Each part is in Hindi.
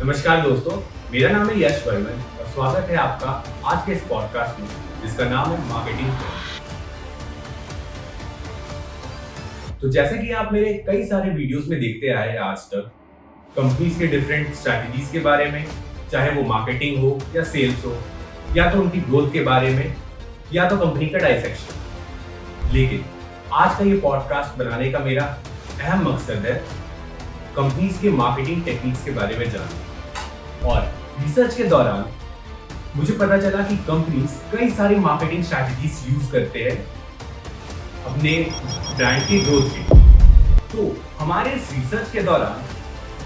नमस्कार दोस्तों, मेरा नाम है यश वर्मन और स्वागत है आपका आज के इस पॉडकास्ट में जिसका नाम है मार्केटिंग ट्रेंड्स। तो जैसे कि आप मेरे कई सारे वीडियोस में देखते आए हैं आज तक, कंपनीज के डिफरेंट स्ट्रैटेजीज के बारे में, चाहे वो मार्केटिंग हो या सेल्स हो, या तो उनकी ग्रोथ के बारे में, या तो कंपनी का डाइसेक्शन। लेकिन आज का ये पॉडकास्ट बनाने का मेरा अहम मकसद है कंपनीज के मार्केटिंग टेक्निक्स के बारे में जानना। और रिसर्च के दौरान मुझे पता चला कि कंपनीज कई सारी मार्केटिंग स्ट्रैटेजीज यूज करते हैं अपने ब्रांड की ग्रोथ के लिए। तो हमारे इस रिसर्च के दौरान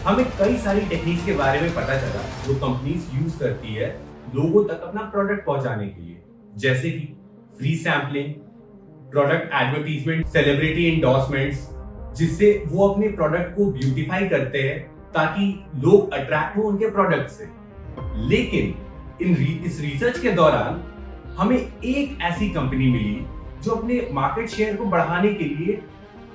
हमें कई सारी टेक्निक्स के बारे में पता चला जो कंपनीज यूज करती है लोगों तक अपना प्रोडक्ट पहुंचाने के लिए, जैसे कि free sampling, product advertisement, celebrity endorsements, जिससे वो अपने प्रोडक्ट को ब्यूटीफाई करते हैं ताकि लोग अट्रैक्ट हो उनके प्रोडक्ट से। लेकिन इस रिसर्च के दौरान हमें एक ऐसी कंपनी मिली जो अपने मार्केट शेयर को बढ़ाने के लिए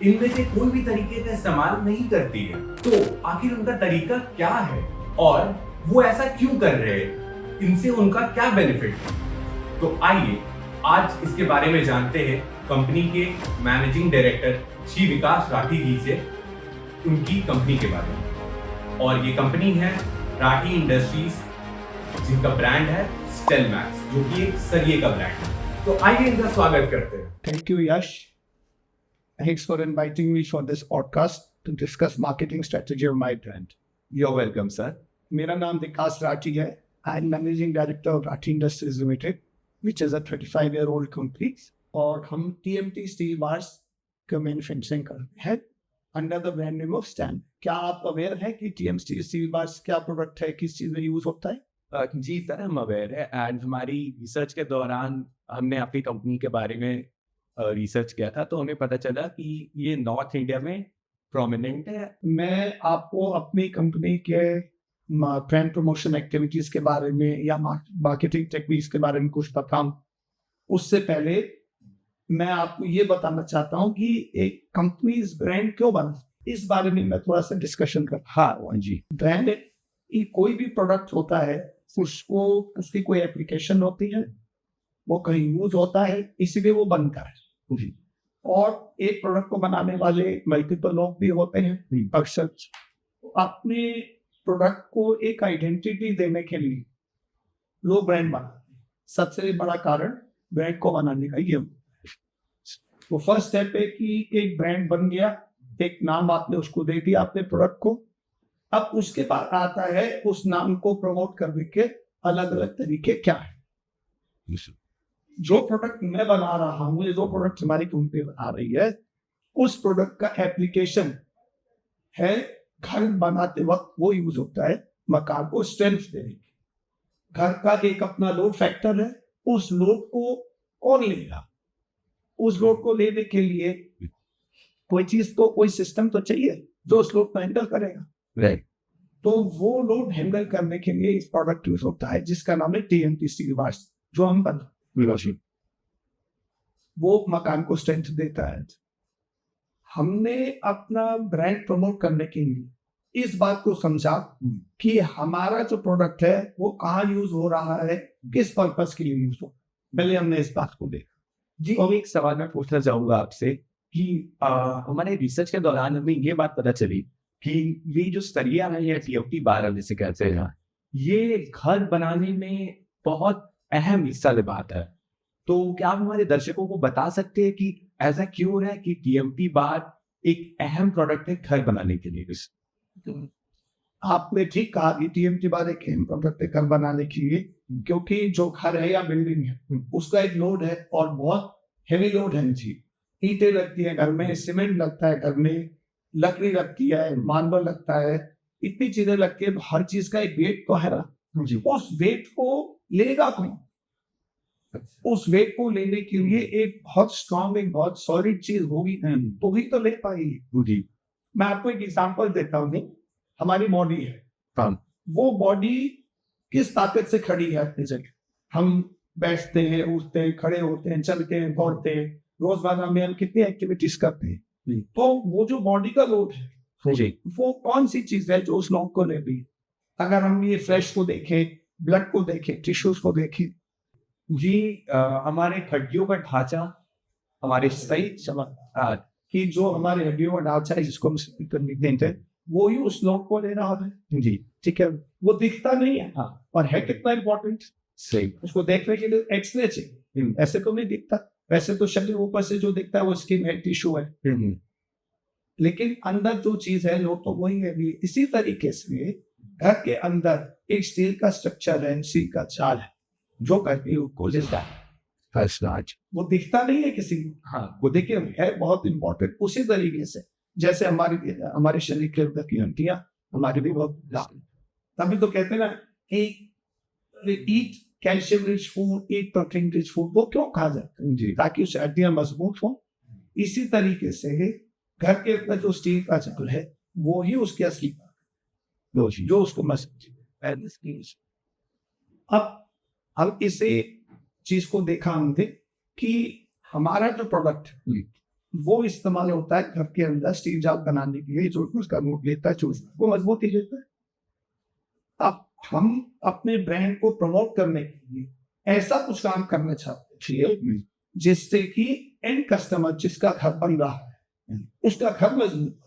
इनमें से कोई भी तरीके का इस्तेमाल नहीं करती है। तो आखिर उनका तरीका क्या है और वो ऐसा क्यों कर रहे हैं, इनसे उनका क्या बेनिफिट है? तो आइए आज इसके बारे में जानते हैं कंपनी के मैनेजिंग डायरेक्टर श्री विकास राठी जी से उनकी कंपनी के बारे में। और ये कंपनी है राठी इंडस्ट्रीज, जिनका ब्रांड है स्टेलमैक्स, जो कि एक सरिये का ब्रांड है। तो आइए इनका स्वागत करते हैं। Thank you, Yash. Thanks for inviting me for this podcast to discuss marketing strategy of my brand. You're welcome, sir. मेरा नाम विकास राठी है. I'm managing director of Rathi Industries Limited, which is a 35-year-old company. और हम TMT steel bars का मैन्युफैक्चरिंग करते हैं under the brand name of stand. क्या आप अवेयर है कि TMT स्टील बार्स क्या प्रोडक्ट है, किस चीज में यूज होता है? जी सर, हम अवेयर है एंड हमारी रिसर्च के दौरान हमने आपकी कंपनी के बारे में रिसर्च किया था, तो हमें पता चला कि ये नॉर्थ इंडिया में प्रोमिनेंट है। मैं आपको अपनी कंपनी के ब्रांड प्रमोशन एक्टिविटीज के बारे में या मार्केटिंग टेक्निक्स के बारे में कुछ बताऊं, उससे पहले मैं आपको ये बताना चाहता हूँ कि एक कंपनी ब्रांड क्यों बना, इस बारे में मैं थोड़ा सा डिस्कशन कर। हाँ जी, ब्रांड कोई भी प्रोडक्ट होता है, उसको उसकी कोई एप्लीकेशन होती है, वो कहीं यूज होता है, इसीलिए वो बनता है। और एक प्रोडक्ट को बनाने वाले मल्टीपल लोग भी होते हैं। अक्सर अपने प्रोडक्ट को एक आइडेंटिटी देने के लिए लोग ब्रांड बनाते हैं। सबसे बड़ा कारण ब्रांड को बनाने का ये। तो फर्स्ट स्टेप है कि एक ब्रांड बन गया, एक नाम आपने उसको दे दिया अपने प्रोडक्ट को। अब उसके बाद आता है उस नाम को प्रमोट करने के अलग अलग तरीके क्या है। जो प्रोडक्ट मैं बना रहा हूँ, जो प्रोडक्ट हमारी कंपनी बना रही है, उस प्रोडक्ट का एप्लीकेशन है घर बनाते वक्त वो यूज होता है मकान को स्ट्रेंथ देने के। घर का एक अपना लोड फैक्टर है, उस लोड को कौन लेगा? उस लोड को लेने के लिए कोई चीज को, कोई सिस्टम तो चाहिए जो उस लोड को हैंडल करेगा। राइट। तो वो लोड हैंडल करने के लिए इस प्रोडक्ट यूज होता है जिसका नाम है TMT स्टील बार्स, जो हम बनाते हैं। वो मकान को स्ट्रेंथ देता है। हमने अपना ब्रांड प्रमोट करने के लिए इस बात को समझा कि हमारा जो प्रोडक्ट है वो कहाँ यूज हो रहा है, किस पर्पस के लिए यूज हो। पहले हमने इस बात को देखा। जी, और एक सवाल मैं पूछना चाहूंगा आपसे कि हमारे रिसर्च के दौरान हमें ये बात पता चली कि ये जो सरिया है या TMT बार जिसे कहते हैं, ये घर बनाने में बहुत अहम हिस्सा निभाता है। तो क्या आप हमारे दर्शकों को बता सकते हैं कि ऐसा क्यों है कि TMT बार एक अहम प्रोडक्ट है घर बनाने के लिए? आपने ठीक कहा कि TMT बार एक अहम प्रोडक्ट है घर बनाने के लिए, क्योंकि जो घर है या बिल्डिंग है उसका एक लोड है और बहुत हेवी लोड है। जी, ईंटें लगती है घर में, सीमेंट लगता है घर में, लकड़ी लगती है, मार्बल लगता है, इतनी चीजें लगती है। हर चीज का एक वेट तो है ना जी। उस वेट को लेगा कौन? उस वेट को लेने के लिए एक बहुत स्ट्रॉन्ग, एक बहुत सॉलिड चीज होगी तो भी तो ले पाएगी। मैं आपको एक एग्जांपल देता हूँ। हमारी बॉडी है, वो बॉडी किस ताकत से खड़ी है अपनी जगह? हम बैठते हैं, उठते हैं, खड़े होते हैं, चलते हैं, दौड़ते हैं, रोजमर्रा में हम कितनी एक्टिविटीज करते हैं। तो वो जो बॉडी का लोड है, वो कौन सी चीज है जो उस लोड को ले रही है? अगर हम ये फ्लैश को देखें, ब्लड को देखें, टिश्यूज को देखें, जी हमारे हड्डियों का ढांचा हमारे सही समझ कि जो हमारे हड्डियों का ढांचा है जिसको हम देते हैं वो ही उस लोग को ले रहा है। जी ठीक है, वो दिखता नहीं है। हाँ और है कितना इंपॉर्टेंट, सही उसको देखने के लिए एक्सरे चाहिए। ऐसे तो नहीं दिखता, वैसे तो शरीर ऊपर से जो दिखता है वो स्किन है, टिश्यू है, लेकिन अंदर जो चीज है लोग तो वही है। इसी तरीके से घर के अंदर एक स्टील का स्ट्रक्चर है, स्टील का जाल है जो करके को लेता है, वो दिखता नहीं है किसी को। हाँ वो देखिए है बहुत इंपॉर्टेंट। उसी तरीके से जैसे हमारे शरीर के अंदर की हड्डियां हमारे भी बहुत, तभी तो कहते हैं ना कि ईट कैल्शियम रिच फूड, ईट प्रोटीन रिच फूड। वो क्यों खा जाते हैं? जी ताकि उससे हड्डियां मजबूत हो। इसी तरीके से घर के अंदर जो स्टील का जाल है वो ही उसकी असली जो उसको मजबूत। अब हम इसे चीज को देखा हमने कि हमारा जो प्रोडक्ट वो इस्तेमाल होता है घर के अंदर स्टील जाल बनाने के लिए, जो उसका नोट लेता है, वो मजबूती देता है। अब हम अपने ब्रांड को प्रमोट करने के लिए ऐसा कुछ काम करना चाहते हैं जिससे कि एंड कस्टमर जिसका घर बन रहा है उसका घर मजबूत।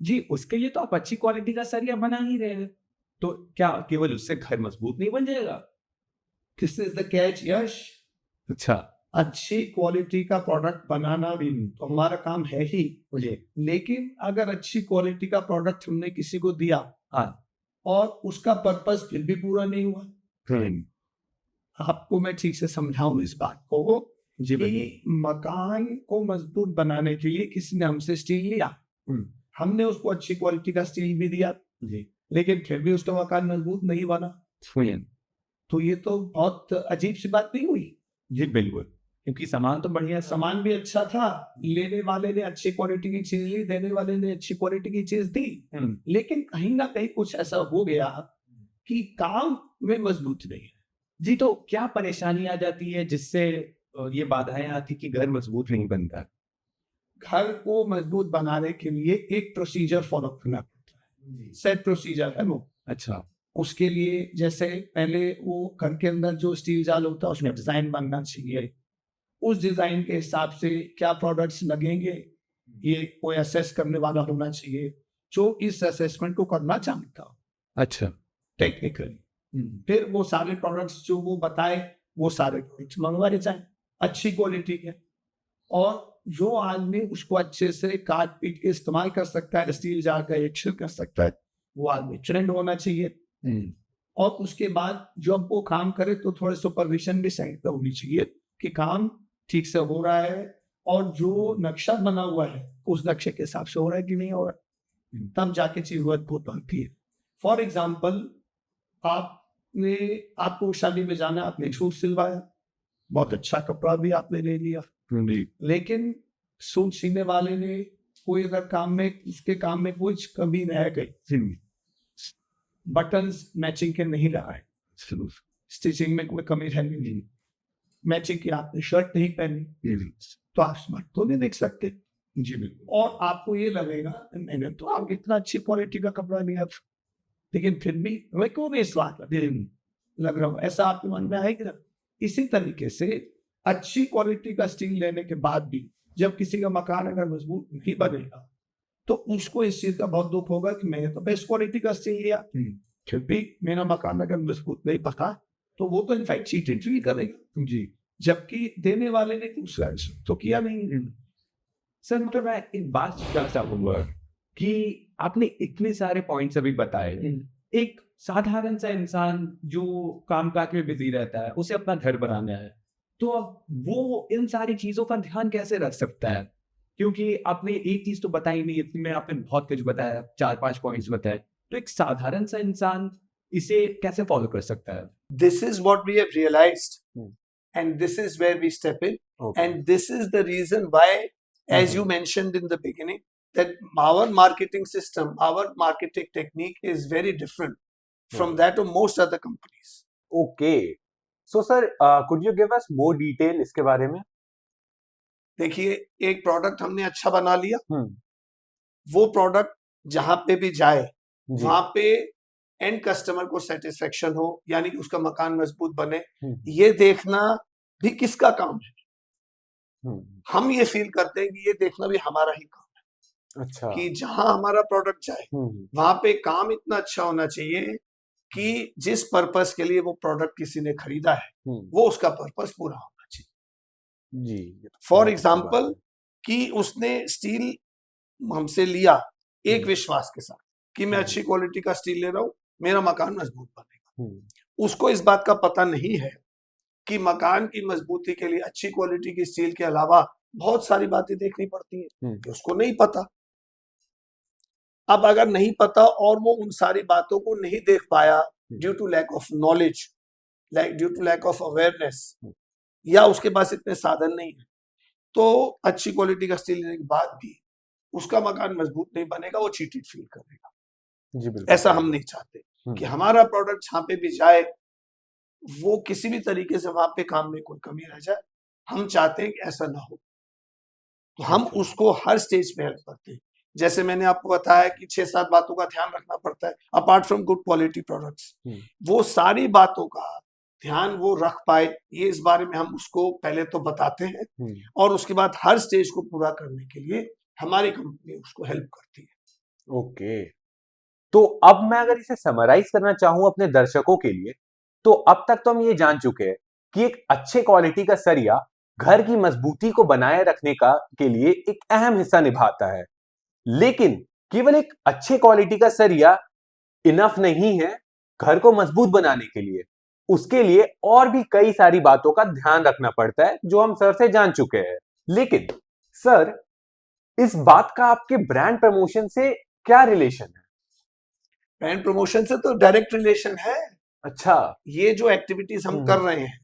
जी उसके लिए तो आप अच्छी क्वालिटी का सरिया बना ही रहे हैं, तो क्या केवल उससे घर मजबूत नहीं बन जाएगा? दिस इज द कैच यश। अच्छा अच्छी क्वालिटी का प्रोडक्ट बनाना भी तो हमारा काम है ही, लेकिन अगर अच्छी क्वालिटी का प्रोडक्ट हमने किसी को दिया हाँ और उसका पर्पस फिर भी पूरा नहीं हुआ, आपको मैं ठीक से समझाऊं इस बात को जी कि मकान को मजबूत बनाने के लिए किसी ने हमसे स्टील लिया, हमने उसको अच्छी क्वालिटी का स्टील भी दिया, लेकिन फिर भी उसका मकान मजबूत नहीं बना, तो ये तो बहुत अजीब सी बात नहीं हुई? जी बिल्कुल, क्योंकि सामान तो बढ़िया, सामान भी अच्छा था, लेने वाले ने अच्छी क्वालिटी की चीज ली, देने वाले ने अच्छी क्वालिटी की चीज दी, लेकिन कहीं ना कहीं कुछ ऐसा हो गया कि काम में मजबूत नहीं है। जी तो क्या परेशानी आ जाती है जिससे ये बाधाएं आती कि घर मजबूत नहीं बनता? घर को मजबूत बनाने के लिए एक प्रोसीजर फॉलो करना पड़ता है, सेट प्रोसीजर है वो। अच्छा उसके लिए जैसे पहले वो घर के अंदर जो स्टील जाल होता है उसमें डिजाइन बनना चाहिए, उस डिजाइन के हिसाब से क्या प्रोडक्ट्स लगेंगे ये कोई असेस करने वाला होना चाहिए जो इस असेसमेंट को करना चाहता हो। अच्छा टेक्निकली फिर वो सारे प्रोडक्ट्स जो वो बताए वो सारे प्रोडक्ट्स मंगवाने जाए अच्छी क्वालिटी के, और जो आदमी उसको अच्छे से काट पीट के इस्तेमाल कर सकता है, स्टील जार का एक्शन कर सकता है, वो आदमी ट्रेंड होना चाहिए। और उसके बाद जब वो काम करे तो थोड़े सुपरविजन भी साइड पर होनी चाहिए कि काम ठीक से हो रहा है और जो नक्शा बना हुआ है उस नक्शे के हिसाब से हो रहा है कि नहीं हो रहा, तब जाके चीज बहुत बनती है। फॉर एग्जाम्पल आपको शादी में जाना, आपने सूट सिलवाया, बहुत अच्छा कपड़ा भी आपने ले लिया, लेकिन सूट सीने वाले ने कोई अगर काम में उसके काम में कुछ कमी रह गई, बटन्स मैचिंग के नहीं लगा है, स्टिचिंग में कोई कमी रह गई, मैचिंग की आपने शर्ट नहीं पहनी, तो आप स्मार्ट तो नहीं देख सकते। जी बिल्कुल, और आपको ये लगेगा मैंने तो आप इतना अच्छी क्वालिटी का कपड़ा लिया, लेकिन फिर भी मैं क्यों नहीं स्वाद लग रहा हूँ, ऐसा आपके मन में आएगा। इसी तरीके से अच्छी क्वालिटी का स्टील लेने के बाद भी जब किसी का मकान अगर मजबूत नहीं बनेगा तो उसको इस चीज का बहुत दुख होगा कि मैंने तो बेस्ट क्वालिटी का स्टील लिया, फिर भी मेरा मकान अगर मजबूत नहीं पका तो वो तो इनफैक्ट चीटिंग भी करेगा जी, जबकि देने वाले ने दूसरा तो किया नहीं। सर मतलब मैं एक बात करना चाहूंगा कि आपने इतने सारे पॉइंट्स अभी बताए, एक साधारण सा इंसान जो काम काज में बिजी रहता है, उसे अपना घर बनाना है, तो वो इन सारी चीजों का ध्यान कैसे रख सकता है? क्योंकि आपने एक चीज तो बताई नहीं, इतनी में आपने बहुत कुछ बताया, 4-5 पॉइंट्स बताए, तो एक साधारण सा इंसान इसे कैसे फॉलो कर सकता है? This is what we have realized, and this is where we step in, and this is the reason why, as you mentioned in the beginning, that our marketing system, our marketing technique is very different from that of most other companies. Okay. So sir, could you give us more detail इसके बारे में? देखिए, एक प्रोडक्ट हमने अच्छा बना लिया, वो प्रोडक्ट जहां पे भी जाए वहां पे एंड कस्टमर को सेटिस्फेक्शन हो, यानी कि उसका मकान मजबूत बने, हम्म, ये देखना भी किसका काम है? हम्म, हम ये फील करते हैं कि ये देखना भी हमारा ही काम अच्छा, है, कि जहां हमारा प्रोडक्ट जाए हम्म, वहां पे काम इतना अच्छा होना चाहिए कि जिस पर्पस के लिए वो प्रोडक्ट किसी ने खरीदा है हम्म, वो उसका पर्पस पूरा होना चाहिए। जी, ये तो फॉर बहुत अच्छी बात एग्जाम्पल है। कि उसने स्टील हमसे लिया एक हम्म, विश्वास के साथ कि मैं हम्म, अच्छी क्वालिटी का स्टील ले रहा हूं, मेरा मकान मजबूत बनेगा। हम्म, उसको इस बात का पता नहीं है कि मकान की मजबूती के लिए अच्छी क्वालिटी की स्टील के अलावा बहुत सारी बातें देखनी पड़ती हैं, हम्म, ये उसको नहीं पता। अब अगर नहीं पता और वो उन सारी बातों को नहीं देख पाया due to lack of knowledge, due to lack of awareness, hmm, या उसके पास इतने साधन नहीं है, तो अच्छी क्वालिटी का स्टील लेने के बाद भी उसका मकान मजबूत नहीं बनेगा, वो चीटेड फील करेगा। जी बिल्कुल ऐसा सही हम बात। नहीं चाहते कि हम्म, हमारा प्रोडक्ट जहां पे भी जाए वो किसी भी तरीके से वहां पे काम में कोई कमी रह जाए, हम चाहते हैं कि ऐसा ना हो। तो हम अच्छा, उसको हर स्टेज पे हेल्प करते हैं। जैसे मैंने आपको बताया कि 6-7 बातों का ध्यान रखना पड़ता है apart from good quality products. Hmm, वो सारी बातों का ध्यान वो रख पाए, ये इस बारे में हम उसको पहले तो बताते हैं, हम्म, और उसके बाद हर स्टेज को पूरा करने के लिए हमारी कंपनी उसको हेल्प करती है। ओके। तो अब मैं अगर इसे समराइज करना चाहूं अपने दर्शकों के लिए, तो अब तक तो हम ये जान चुके हैं कि एक अच्छे क्वालिटी का सरिया घर की मजबूती को बनाए रखने का के लिए एक अहम हिस्सा निभाता है। लेकिन केवल एक अच्छे क्वालिटी का सरिया इनफ नहीं है घर को मजबूत बनाने के लिए। उसके लिए और भी कई सारी बातों का ध्यान रखना पड़ता है जो हम सर से जान चुके हैं। लेकिन सर, इस बात का आपके ब्रांड प्रमोशन से क्या रिलेशन है? ब्रांड प्रमोशन से तो डायरेक्ट रिलेशन है। अच्छा। ये जो एक्टिविटीज हम कर रहे हैं,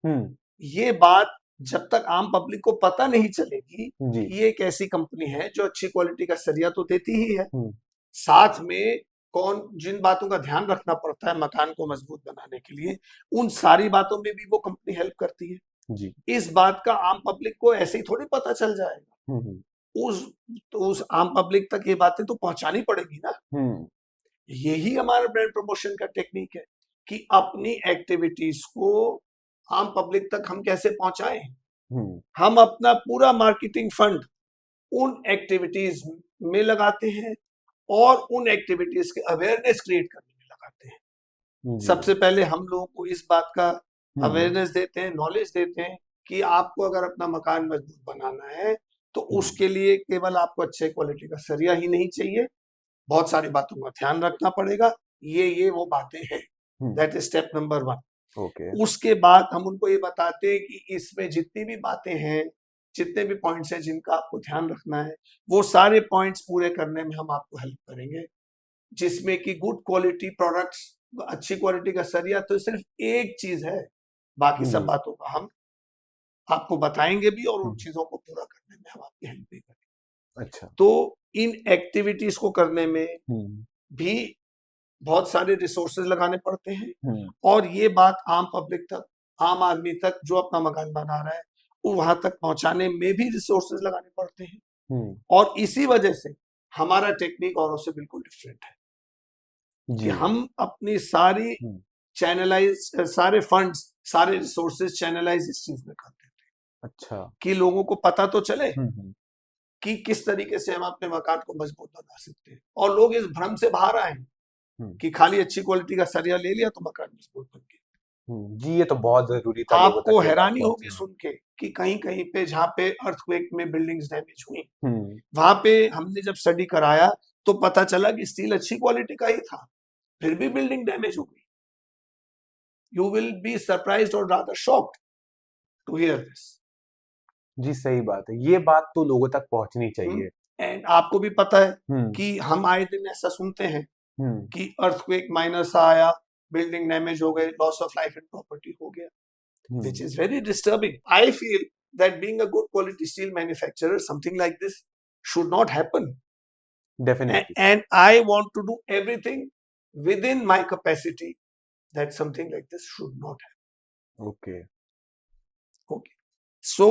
हम्म, ये बात जब तक आम पब्लिक को पता नहीं चलेगी जी, कि ये एक ऐसी कंपनी है जो अच्छी क्वालिटी का सरिया तो देती ही है, हम्म, साथ में कौन जिन बातों का ध्यान रखना पड़ता है मकान को मजबूत बनाने के लिए, उन सारी बातों में भी वो कंपनी हेल्प करती है। जी, इस बात का आम पब्लिक को ऐसे ही थोड़ी पता चल जाएगा। हम्म, उस तो उस आम पब्लिक तक ये बातें तो पहुंचानी पड़ेगी ना। हम्म, यही हमारा ब्रांड प्रमोशन का टेक्निक है कि अपनी एक्टिविटीज को आम पब्लिक तक हम कैसे पहुंचाएं। हम्म, हम अपना पूरा मार्केटिंग फंड उन एक्टिविटीज में लगाते हैं और उन एक्टिविटीज के अवेयरनेस क्रिएट करने में लगाते हैं। जी, सबसे पहले हम लोगों को इस बात का हम्म, अवेयरनेस देते हैं, नॉलेज देते हैं कि आपको अगर अपना मकान मजबूत बनाना है तो उसके लिए केवल आपको अच्छे क्वालिटी का सरिया ही नहीं चाहिए, बहुत सारी बातों का ध्यान रखना पड़ेगा। ये वो बातें हैं। Hmm, that is step number 1। Okay, उसके बाद हम उनको ये बताते हैं कि इसमें जितनी भी बातें हैं, जितने भी पॉइंट्स हैं जिनका आपको ध्यान रखना है, वो सारे पॉइंट्स पूरे करने में हम आपको हेल्प करेंगे। जिसमें कि गुड क्वालिटी प्रोडक्ट्स, अच्छी क्वालिटी का सरिया तो सिर्फ एक चीज है, बाकी सब जी, बातों का हम आपको बताएंगे भी और उन हम्म, चीजों को पूरा करने में हम आपकी हेल्प भी करेंगे। अच्छा, तो इन एक्टिविटीज को करने में हम्म, भी बहुत सारे रिसोर्सेज लगाने पड़ते हैं, हम्म, और ये बात आम पब्लिक तक, आम आदमी तक जो अपना मकान बना रहा है वो वहां तक पहुंचाने में भी रिसोर्सेज लगाने पड़ते हैं। हम्म, और इसी वजह से हमारा टेक्निक औरों से बिल्कुल डिफरेंट है कि जी, हम अपनी सारी हम्म, चैनलाइज, सारे फंड्स, सारे रिसोर्सेज चैनलाइज इस चीज में कर देते हैं अच्छा, कि लोगों को पता तो चले हम्म, कि किस तरीके से हम अपने मकान को मजबूत बना सकते हैं, और लोग इस भ्रम से बाहर आए हम्म, कि खाली अच्छी क्वालिटी का सरिया ले लिया तो मकान मजबूत बन गया। जी, ये तो बहुत जरूरी था लोगों आपको तक ये बात हैरानी होगी पहुंचाना। सुन के कि कहीं कहीं पे जहां पे अर्थक्वेक में बिल्डिंग्स डैमेज हुई, हम्म, वहां पे हमने जब स्टडी कराया तो पता चला कि स्टील अच्छी क्वालिटी का ही था, फिर भी बिल्डिंग डैमेज हो गई। यू विल बी सरप्राइज्ड और rather shocked to hear this. जी सही बात है, ये बात तो लोगों तक पहुंचनी चाहिए। एंड आपको भी पता है हम्म, कि हम आए दिन ऐसा सुनते हैं हम्म, कि अर्थक्वेक माइनर सा आया, बिल्डिंग डैमेज हो गई, loss of life and property हो गया, which hmm, is very disturbing. I feel that being a good quality steel manufacturer, something like this should not happen. Definitely, And I want to do everything within my capacity that something like this should not okay, happen. Okay. So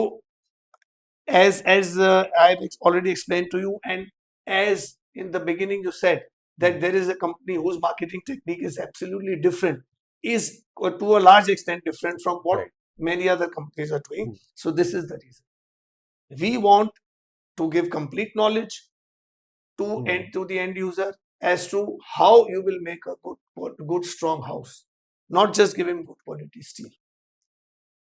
as I've already explained to you, and as in the beginning you said that there is a company whose marketing technique is absolutely different, is to a large extent different from what Right. many other companies are doing. Hmm. So this is the reason. We want to give complete knowledge to Hmm. to the end user as to how you will make a good strong house, not just give him good quality steel.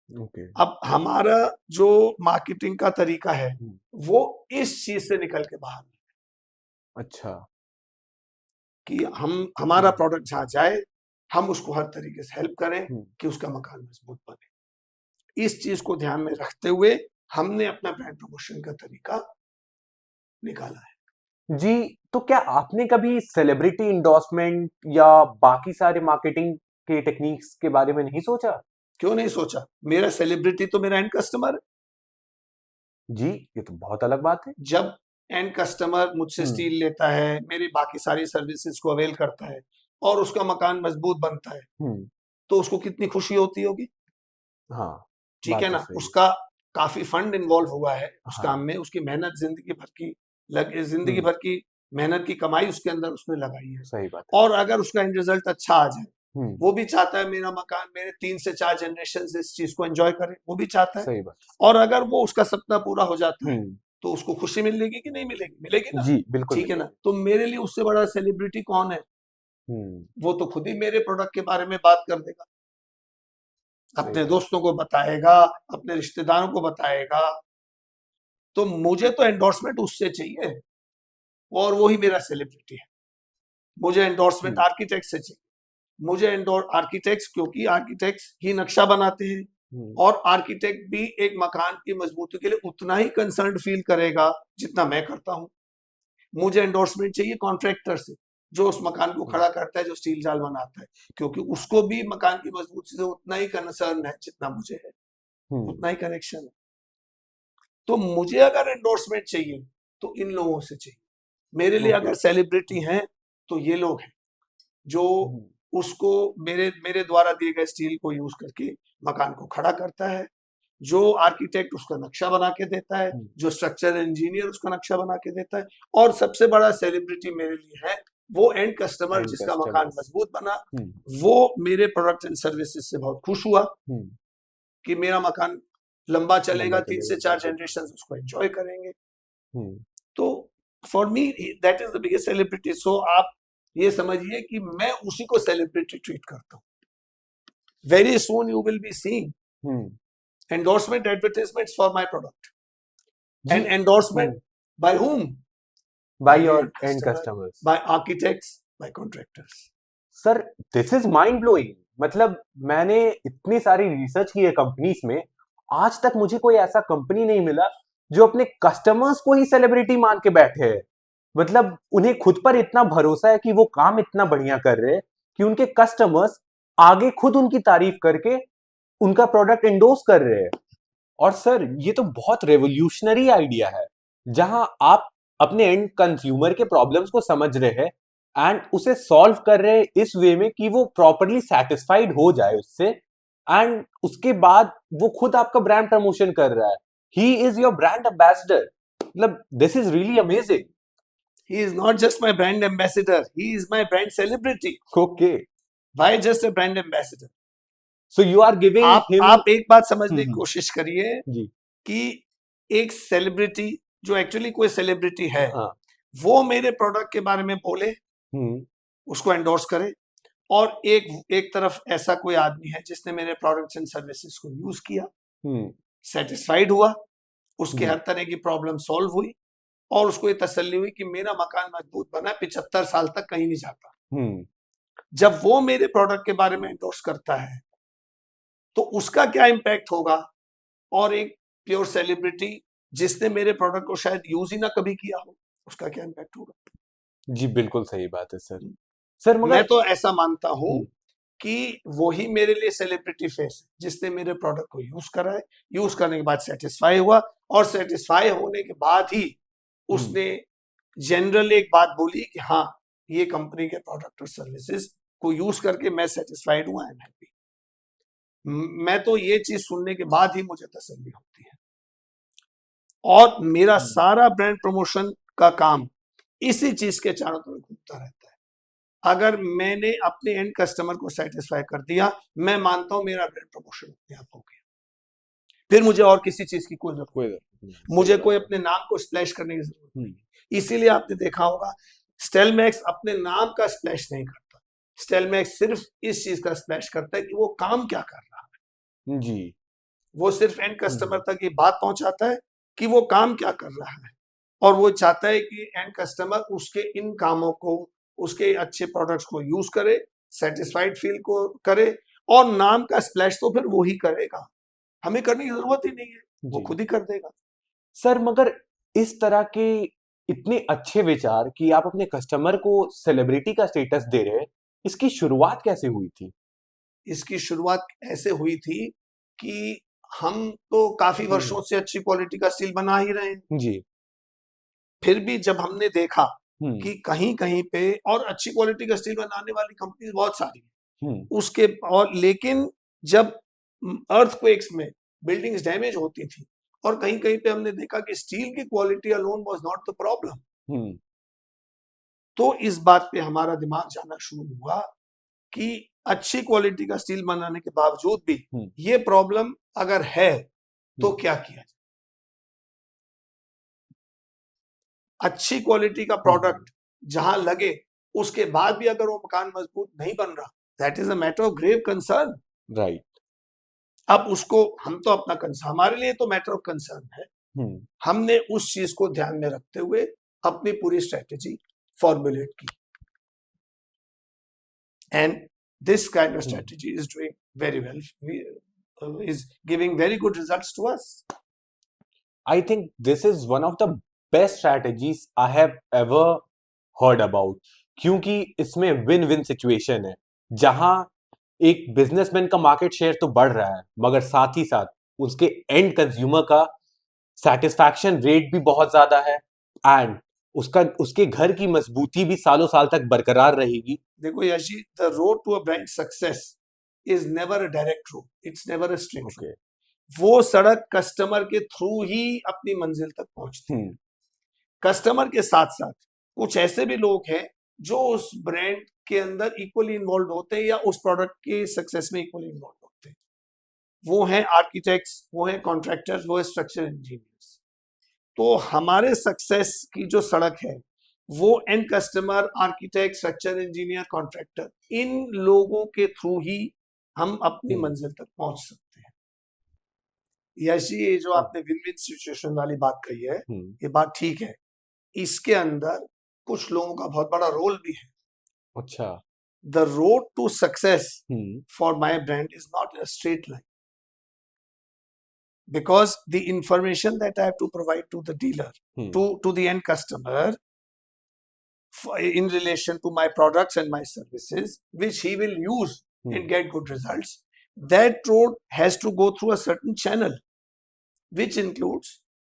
Okay. अब हमारा जो मार्केटिंग का तरीका है Hmm. वो इस चीज से निकल के बाहर है अच्छा। कि हमारा Hmm. प्रोडक्ट जहाँ जाए हम उसको हर तरीके से हेल्प करें Hmm. कि उसका मकान मजबूत बने। इस चीज को ध्यान में रखते हुए हमने अपना ब्रांड प्रमोशन का तरीका निकाला है। जी, तो क्या आपने कभी सेलिब्रिटी एंडोर्समेंट या बाकी सारे मार्केटिंग के टेक्निक्स के बारे में नहीं सोचा? क्यों नहीं सोचा? मेरा सेलिब्रिटी तो मेरा एंड कस्टमर है। जी, ये तो बहुत अलग बात है। जब एंड कस्टमर मुझसे हम्म। स्टील लेता है, मेरी बाकी सारी सर्विसेज को अवेल करता है और उसका मकान मजबूत बनता है, हम्म। तो उसको कितनी खुशी होती होगी। हाँ, ठीक बात है तो ना? सही है। उसका काफी फंड इन्वॉल्व हुआ है उस हाँ। काम में, उसकी मेहनत जिंदगी हम्म। भर की मेहनत की कमाई उसके अंदर उसने लगाई है। सही बात है। और अगर उसका एंड रिजल्ट अच्छा आ जाए, हम्म। वो भी चाहता है मेरा मकान मेरे 3 से 4 जनरेशन इस चीज को एंजॉय करे, वो भी चाहता है। सही बात। और अगर वो उसका सपना पूरा हो जाता है हम्म। तो उसको खुशी मिलेगी कि नहीं मिलेगी? मिलेगी ना? जी, बिल्कुल ठीक है ना? मिलेगी। तो मेरे लिए उससे बड़ा सेलिब्रिटी कौन है? हम्म। वो तो खुद ही मेरे प्रोडक्ट के बारे में बात कर देगा, अपने सही। दोस्तों को बताएगा, अपने रिश्तेदारों को बताएगा। तो मुझे तो एंडोर्समेंट उससे चाहिए और वो ही मेरा सेलिब्रिटी है। मुझे एंडोर्समेंट हम्म। आर्किटेक्ट से चाहिए। मुझे आर्किटेक्ट्स, क्योंकि आर्किटेक्ट्स ही नक्शा बनाते हैं हम्म। और आर्किटेक्ट भी एक मकान की मजबूती के लिए उतना ही कंसर्न फील करेगा जितना मैं करता हूं। मुझे एंडोर्समेंट चाहिए कॉन्ट्रैक्टर से, जो उस मकान को खड़ा करता है, जो स्टील जाल बनाता है, क्योंकि उसको भी मकान की मजबूती से उतना ही कंसर्न है जितना मुझे है, हम्म। उतना ही कनेक्शन है। तो मुझे अगर एंडोर्समेंट चाहिए तो इन लोगों से चाहिए। मेरे लिए Okay. अगर सेलिब्रिटी हैं तो ये लोग हैं जो हम्म। उसको मेरे द्वारा दिए गए स्टील को यूज करके मकान को खड़ा करता है, जो आर्किटेक्ट उसका नक्शा बना के देता है, हम्म। जो स्ट्रक्चरल इंजीनियर उसका नक्शा बना के देता है, और सबसे बड़ा सेलिब्रिटी मेरे लिए है वो एंड कस्टमर End जिसका customer. मकान मजबूत बना, हम्म। वो मेरे प्रोडक्ट एंड सर्विसेज से बहुत खुश हुआ हम्म। कि मेरा मकान लंबा चलेगा, लंबा 3 से चलेगा। 4 जनरेशन उसको एंजॉय करेंगे। हम्म। तो for me that is the biggest celebrity. So आप ये समझिए कि मैं उसी को सेलिब्रिटी ट्रीट करता हूँ। Very soon you will be seeing hmm. endorsement advertisements for my product. जी। And endorsement by whom? By By your end end customer, customers. by architects, by contractors. Sir, this is mind blowing. मतलब मैंने इतनी सारी रिसर्च की है कंपनीज में, आज तक मुझे कोई ऐसा कंपनी नहीं मिला जो अपने कस्टमर्स को ही सेलिब्रिटी मान के बैठे है। मतलब उन्हें खुद पर इतना भरोसा है कि वो काम इतना बढ़िया कर रहे हैं कि उनके कस्टमर्स आगे खुद उनकी तारीफ करके उनका प्रोडक्ट एंडोर्स कर रहे हैं। और सर, ये तो बहुत रेवोल्यूशनरी आइडिया है, जहां आप अपने एंड कंज्यूमर के प्रॉब्लम्स को समझ रहे हैं एंड उसे सॉल्व कर रहे हैं इस वे में कि वो प्रॉपरली सेटिस्फाइड हो जाए उससे, एंड उसके बाद वो खुद आपका ब्रांड प्रमोशन कर रहा है। He is your brand ambassador. मतलब this is really amazing. He is not just my brand ambassador, he is my brand celebrity. Okay, Why just a brand ambassador? So you are giving him. आप एक बात समझने की हम्म। कोशिश करिए जी। कि एक सेलिब्रिटी जो एक्चुअली कोई सेलिब्रिटी है, हाँ। वो मेरे प्रोडक्ट के बारे में बोले, हम्म। उसको एंडोर्स करे, और एक तरफ ऐसा कोई आदमी है जिसने मेरे प्रोडक्ट्स एंड सर्विसेज को यूज किया, हम्म। सेटिस्फाइड हुआ, उसके हम्म। हर तरह की प्रॉब्लम सॉल्व हुई, और उसको ये तसल्ली हुई कि मेरा मकान मजबूत बना, 75 साल तक कहीं नहीं जाता। हम्म। जब वो मेरे प्रोडक्ट के बारे में एंडोर्स करता है तो उसका क्या इम्पैक्ट होगा, और एक प्योर सेलिब्रिटी जिसने मेरे प्रोडक्ट को शायद यूज ही ना कभी किया हो, उसका क्या इम्पैक्ट होगा। जी, बिल्कुल सही बात है सर। सर मैं मगर तो ऐसा मानता हूं हम्म। कि वही मेरे लिए सेलिब्रिटी फेस है जिसने मेरे प्रोडक्ट को यूज करा है, यूज करने के बाद सेटिस्फाई हुआ, और सेटिस्फाई होने के बाद ही उसने जनरल एक बात बोली कि हाँ, ये कंपनी के प्रोडक्ट और सर्विसेज को यूज करके मैं सेटिस्फाइड हूं, आई एम हैप्पी। मैं तो ये चीज सुनने के बाद ही मुझे तसल्ली होती है, और मेरा सारा ब्रांड प्रमोशन का काम इसी चीज के चारों तरफ घूमता रहता है। अगर मैंने अपने एंड कस्टमर को सेटिस्फाई कर दिया, मैं मानता हूं मेरा ब्रांड प्रमोशन अपने आप हो गया। फिर मुझे और किसी चीज की कोई जरूरत नहीं, मुझे कोई अपने नाम को स्प्लैश करने की जरूरत नहीं। इसीलिए आपने देखा होगा स्टेलमैक्स अपने नाम का स्प्लैश नहीं करता, स्टेलमैक्स सिर्फ इस चीज का स्प्लैश करता है कि वो काम क्या कर रहा है जी। वो सिर्फ एंड कस्टमर तक ये बात पहुंचाता है कि वो काम क्या कर रहा है, और वो चाहता है कि एंड कस्टमर उसके इन कामों को, उसके अच्छे प्रोडक्ट्स को यूज करे, सेटिस्फाइड फील को करे, और नाम का स्प्लैश तो फिर वो ही करेगा, हमें करने की जरूरत ही नहीं है, वो जी। खुद ही कर देगा। सर मगर इस तरह के इतने अच्छे विचार कि आप अपने कस्टमर को सेलिब्रिटी का स्टेटस दे रहे हैं, इसकी शुरुआत कैसे हुई थी? इसकी शुरुआत ऐसे हुई थी कि हम तो काफी वर्षों से अच्छी क्वालिटी का स्टील बना ही रहे हैं, जी। फिर भी जब हमने देखा हम्म। कि कहीं कहीं पे, और अच्छी क्वालिटी का स्टील बनाने वाली कंपनीज बहुत सारी हैं, हम्म। उसके और लेकिन जब अर्थक्वेक्स में बिल्डिंग्स डैमेज होती थी, और कहीं कहीं पे हमने देखा कि स्टील की quality alone was not the problem, hmm. तो इस बात पे हमारा दिमाग जाना शुरू हुआ कि अच्छी क्वालिटी का स्टील बनाने के बावजूद भी ये प्रॉब्लम अगर है तो क्या किया जाए। अच्छी क्वालिटी का प्रोडक्ट जहां लगे, उसके बाद भी अगर वो मकान मजबूत नहीं बन रहा, that is a matter of grave concern. Right. अब उसको हम तो अपना कंसर्न, हमारे लिए तो मैटर ऑफ कंसर्न है, हमने उस चीज को ध्यान में रखते हुए अपनी पूरी स्ट्रेटेजी फॉर्मुलेट की, and this kind of strategy is doing very well, is giving very good results to us. I think this is one of the best strategies I have ever heard about, क्योंकि इसमें विन विन सिचुएशन है, जहां एक बिजनेसमैन का मार्केट शेयर तो बढ़ रहा है, मगर साथ ही साथ उसके एंड कंज्यूमर का सेटिस्फैक्शन रेट भी बहुत ज्यादा है, एंड उसके घर की मजबूती भी सालों साल तक बरकरार रहेगी। देखो Yashi, the road to a brand success is never a direct road, its never a straight road. वो सड़क कस्टमर के थ्रू ही अपनी मंजिल तक पहुंचती है। कस्टमर के साथ साथ कुछ ऐसे भी लोग हैं जो उस ब्रांड के अंदर इक्वली इन्वॉल्व होते हैं, या उस प्रोडक्ट के सक्सेस में इक्वली इन्वॉल्व होते हैं। वो हैं आर्किटेक्ट्स, वो हैं कॉन्ट्रैक्टर्स, वो है स्ट्रक्चर इंजीनियर्स। तो हमारे सक्सेस की जो सड़क है वो end customer, architect, structure engineer, contractor, इन लोगों के थ्रू ही हम अपनी मंजिल तक पहुंच सकते हैं। यशी, ये जो आपने विन विन सिचुएशन वाली बात कही है, ये बात ठीक है, इसके अंदर कुछ लोगों का बहुत बड़ा रोल भी है। अच्छा। The road to success for my brand is not a straight line, because the information that I have to provide to the dealer, to the end customer, in relation to my products and my services, which he will use and get good results, that road has to go through a certain channel, which includes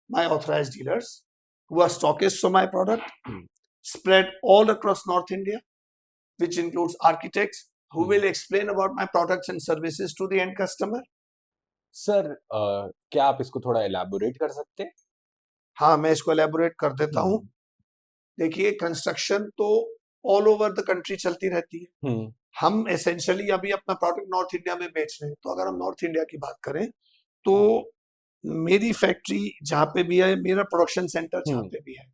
my authorized dealers who are stockists of my product, spread all across North India, which includes architects who will explain about my products and services to the end customer. Sir क्या आप इसको थोड़ा एलैबोरेट कर सकते हैं? हाँ, मैं इसको एलैबोरेट कर देता हूँ। देखिए, कंस्ट्रक्शन तो ऑल ओवर द कंट्री चलती रहती है। हम एसेंशियली अभी अपना प्रोडक्ट नॉर्थ इंडिया में बेच रहे हैं, तो अगर हम नॉर्थ इंडिया की बात करें तो मेरी फैक्ट्री जहाँ पे भी है, मेरा प्रोडक्शन सेंटर जहाँ पे भी है,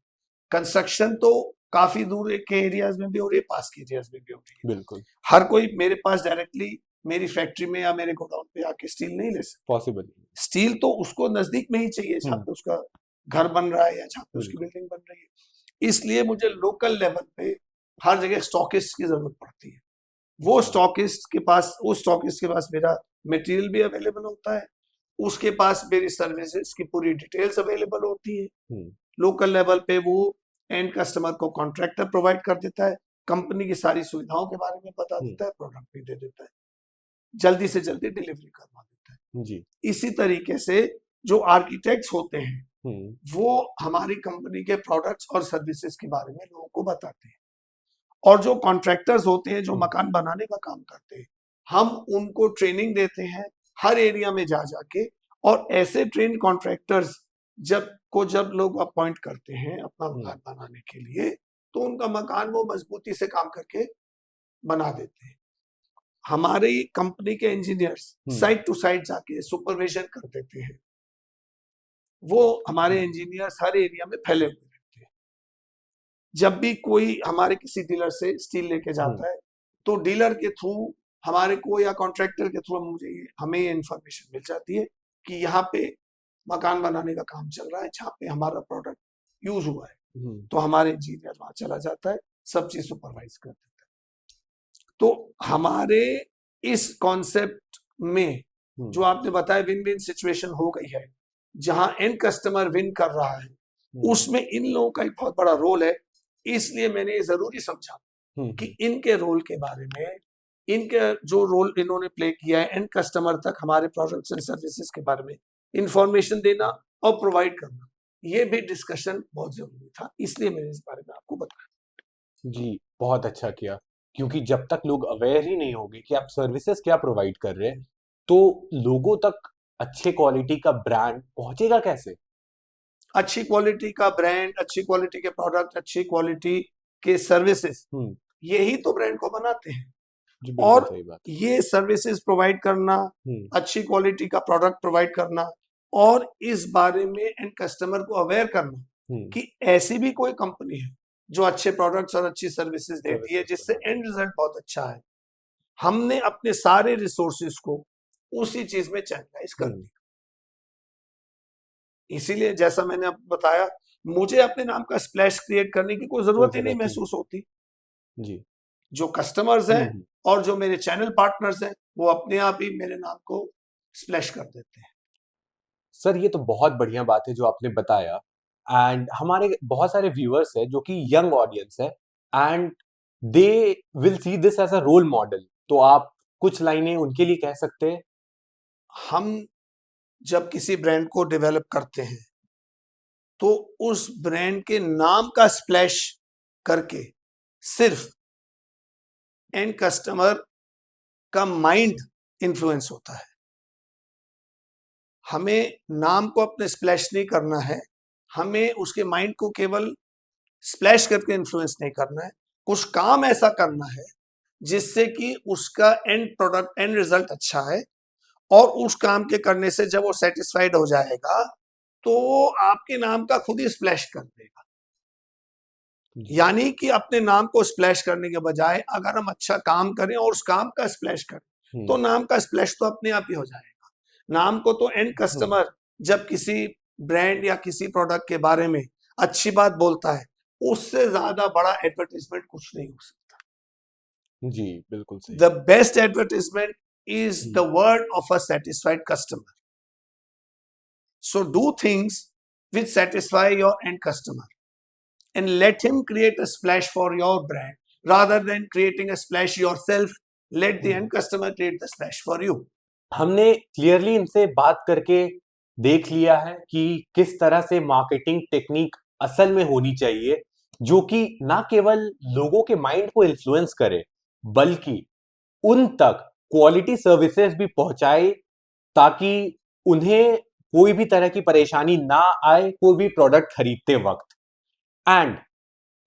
कंस्ट्रक्शन तो काफी दूर के एरियाज में भी और पास के एरियाज में भी हो रही है। बिल्कुल। हर कोई मेरे पास डायरेक्टली मेरी फैक्ट्री में या मेरे गोडाउन पे आके स्टील नहीं ले सकता। पॉसिबल। स्टील तो उसको नजदीक में ही चाहिए, जहाँ पे उसका घर बन रहा है या जहाँ पे उसकी बिल्डिंग बन रही है। इसलिए मुझे लोकल लेवल पे हर जगह स्टॉकिस्ट की जरूरत पड़ती है। वो स्टॉकिस्ट के पास, उस स्टॉकिस्ट के पास मेरा मटेरियल भी अवेलेबल होता है, उसके पास मेरी सर्विसेज की पूरी डिटेल्स अवेलेबल होती है। लोकल लेवल पे वो एंड कस्टमर को कॉन्ट्रैक्टर प्रोवाइड कर देता है, कंपनी की सारी सुविधाओं के बारे में बता देता है, प्रोडक्ट भी दे देता है, जल्दी से जल्दी डिलीवरी करवा देता है जी। इसी तरीके से जो आर्किटेक्ट्स होते हैं वो हमारी कंपनी के प्रोडक्ट्स और सर्विसेज के बारे में लोगों को बताते हैं, और जो कॉन्ट्रैक्टर्स होते हैं जो मकान बनाने का काम करते हैं, हम उनको ट्रेनिंग देते हैं हर एरिया में जा जाके, और ऐसे ट्रेन कॉन्ट्रैक्टर्स जब लोग अपॉइंट करते हैं अपना मकान बनाने के लिए, तो उनका मकान वो मजबूती से काम करके बना देते हैं। हमारी कंपनी के इंजीनियर्स साइट टू साइट जाके सुपरविजन कर देते हैं। वो हमारे इंजीनियर्स हर एरिया में फैले हुए रहते हैं। जब भी कोई हमारे किसी डीलर से स्टील लेके जाता है तो डीलर के थ्रू हमारे को या कॉन्ट्रैक्टर के थ्रू हमें ये इंफॉर्मेशन मिल जाती है कि यहाँ पे मकान बनाने का काम चल रहा है, जहाँ पे हमारा प्रोडक्ट यूज हुआ है। तो हमारे इंजीनियर वहां चला जाता है, सब चीज सुपरवाइज कर देता है। तो हमारे इस कॉन्सेप्ट में जो आपने बताया विन विन सिचुएशन हो गई है, जहां एंड कस्टमर विन कर रहा है, उसमें इन लोगों का एक बहुत बड़ा रोल है। इसलिए मैंने ये जरूरी समझा कि इनके रोल के बारे में, इनके जो रोल इन्होंने प्ले किया है एंड कस्टमर तक हमारे प्रोडक्ट्स एंड सर्विसेज के बारे में इंफॉर्मेशन देना और प्रोवाइड करना, ये भी डिस्कशन बहुत जरूरी था। इसलिए मैंने इस बारे में आपको बताया। जी, बहुत अच्छा किया, क्योंकि जब तक लोग अवेयर ही नहीं होंगे कि आप सर्विसेज क्या प्रोवाइड कर रहे हैं, तो लोगों तक अच्छे क्वालिटी का ब्रांड पहुंचेगा कैसे? अच्छी क्वालिटी का ब्रांड, अच्छी क्वालिटी के प्रोडक्ट, अच्छी क्वालिटी के सर्विसेज, यही तो ब्रांड को बनाते हैं। जी, बिल्कुल और सही बात। ये सर्विसेज प्रोवाइड करना, अच्छी क्वालिटी का प्रोडक्ट प्रोवाइड करना और इस बारे में एंड कस्टमर को अवेयर करना कि ऐसी भी कोई कंपनी है जो अच्छे प्रोडक्ट्स और अच्छी सर्विसेज देती है, जिससे एंड रिजल्ट बहुत अच्छा है। हमने अपने सारे रिसोर्सेज को उसी चीज में चैनलाइज कर दिया। इसीलिए जैसा मैंने आपको बताया, मुझे अपने नाम का स्प्लैश क्रिएट करने की कोई जरूरत ही नहीं महसूस होती। जी, जो कस्टमर्स हैं और जो मेरे चैनल पार्टनर्स हैं, वो अपने आप ही मेरे नाम को स्प्लैश कर देते हैं। सर ये तो बहुत बढ़िया बात है जो आपने बताया। एंड हमारे बहुत सारे व्यूअर्स हैं जो कि यंग ऑडियंस है and they will see this as a role model, तो आप कुछ लाइनें उनके लिए कह सकते हैं? हम जब किसी ब्रांड को डेवलप करते हैं तो उस ब्रांड के नाम का स्प्लैश करके सिर्फ एंड कस्टमर का माइंड इन्फ्लुएंस होता है। हमें नाम को अपने स्प्लैश नहीं करना है, हमें उसके माइंड को केवल स्प्लैश करके इन्फ्लुएंस नहीं करना है। कुछ काम ऐसा करना है जिससे कि उसका एंड प्रोडक्ट, एंड रिजल्ट अच्छा है, और उस काम के करने से जब वो सेटिस्फाइड हो जाएगा तो वो आपके नाम का खुद ही स्प्लैश कर देगा। यानी कि अपने नाम को स्प्लैश करने के बजाय अगर हम अच्छा काम करें और उस काम का स्प्लैश करें तो नाम का स्प्लैश तो अपने आप ही हो जाएगा। नाम को तो एंड कस्टमर जब किसी ब्रांड या किसी प्रोडक्ट के बारे में अच्छी बात बोलता है, उससे ज्यादा बड़ा एडवर्टाइजमेंट कुछ नहीं हो सकता। जी, बिल्कुल सही। The best advertisement is the word of a satisfied customer. So do things which satisfy your end customer and let him create a splash for your brand rather than creating a splash yourself. Let the end customer create the splash for you. हमने क्लियरली इनसे बात करके देख लिया है कि किस तरह से मार्केटिंग टेक्निक असल में होनी चाहिए, जो कि ना केवल लोगों के माइंड को इन्फ्लुएंस करे बल्कि उन तक क्वालिटी सर्विसेज भी पहुंचाए, ताकि उन्हें कोई भी तरह की परेशानी ना आए कोई भी प्रोडक्ट खरीदते वक्त। एंड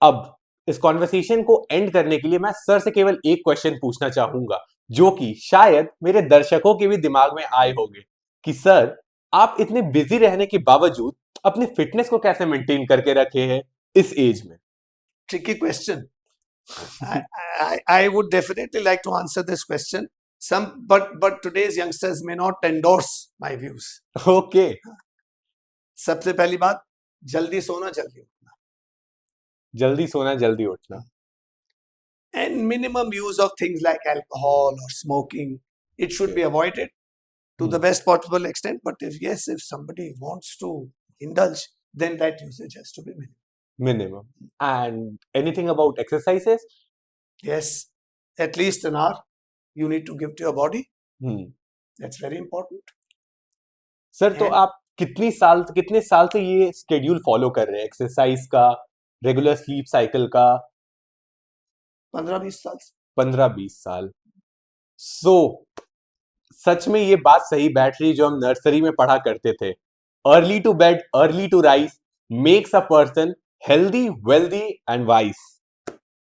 अब इस कॉन्वर्सेशन को एंड करने के लिए मैं सर से केवल एक क्वेश्चन पूछना चाहूंगा, जो कि शायद मेरे दर्शकों के भी दिमाग में आए होंगे कि सर आप इतने बिजी रहने के बावजूद अपनी फिटनेस को कैसे मेंटेन करके रखे हैं इस एज में? Tricky question. I would definitely like to answer this question. But today's youngsters may not endorse my views. Okay, सबसे पहली बात, जल्दी सोना जल्दी उठना, जल्दी सोना जल्दी उठना, and minimum use of things like alcohol or smoking, it should be avoided to the best possible extent. But if somebody wants to indulge, then that usage has to be minimum. And anything about exercises? Yes, at least an hour you need to give to your body. That's very important. Sir तो आप कितने साल से ये स्केड्यूल फॉलो कर रहे हैं, एक्सरसाइज का, रेगुलर स्लीप साइकिल का? 15-20 साल। 15-20 साल। सो सच में ये बात सही बैठ रही जो हम नर्सरी में पढ़ा करते थे, early to bed early to rise makes a person healthy, wealthy and wise.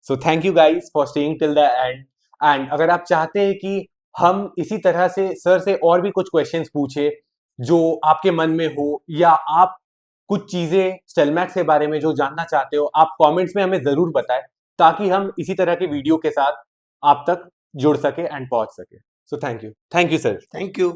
So thank you guys for staying till the end. And अगर आप चाहते हैं कि हम इसी तरह से सर से और भी कुछ क्वेश्चंस पूछे जो आपके मन में हो, या आप कुछ चीजें स्टेलमैक्स के बारे में जो जानना चाहते हो, आप कमेंट्स में हमें जरूर बताएं, ताकि हम इसी तरह के वीडियो के साथ आप तक जुड़ सके एंड पहुंच सके। So thank you sir. Thank you.